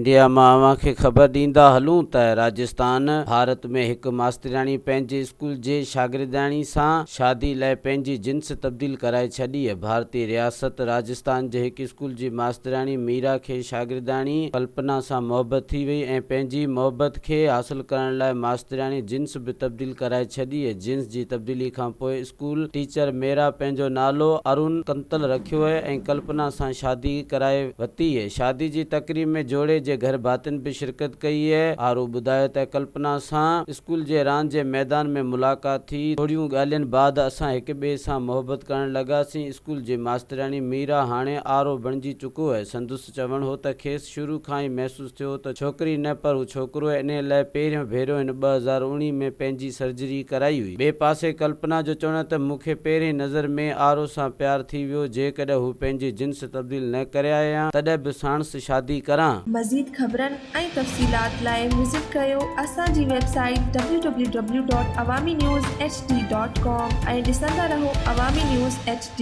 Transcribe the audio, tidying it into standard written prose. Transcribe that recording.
India मां अव्हांखे ख़बर ॾींदा हलूं त राजस्थान भारत में हिकु मास्तरियाणी पंहिंजे स्कूल जे शागिर्दाणी सां शादी लाइ पंहिंजी जिन्स तब्दील कराए छॾी आहे। भारतीय रियासत राजस्थान जे हिकु स्कूल जी मास्तरियाणी मीरा खे शागिर्दाणी कल्पना सां मोहबत थी वई ऐं पंहिंजी मोहबत खे हासिल करण लाइ मास्तरियाणी जिन्स बि तब्दील कराए छॾी आहे। जिन्स जी तब्दीली खां पोइ स्कूल टीचर मेरा पंहिंजो नालो अरुण कंतल रखियो आहे ऐं कल्पना सां शादी कराए वरिती आहे। शादी जी तकरीब में जोड़े जे घर भातियुनि बि शिरकत कई आहे। आरो ॿुधायो त कल्पना सां स्कूल जे रांदि जे मैदान में मुलाक़ात थी। थोरियूं ॻाल्हियुनि बाद असां हिक ॿिए सां मोहबत करण लॻासीं। स्कूल जी मास्तरियाणी मीरा हाणे आरो बणिजी चुको आहे। संदसि चवणु हो त खेसि शुरू खां ई महसूस थियो त छोकिरी न पर हू छोकिरो आहे। इन लाइ पहिरियों भेरो हिन 2019 में पंहिंजी सर्जरी कराई हुई। ॿिए पासे कल्पना जो चवणु त मूंखे पहिरीं नज़र में आरो सां प्यार थी वियो। जेकॾहिं हू पंहिंजी जिन्स तब्दील न करे आया तॾहिं बि साणुसि शादी करां। मज़ीद ख़बरनि ऐं तफ़सीलात लाइ विज़िट कयो असांजी वेबसाइट www.awamiNewsHD.com ऐं ॾिसंदा रहो अवामी न्यूज़ HD।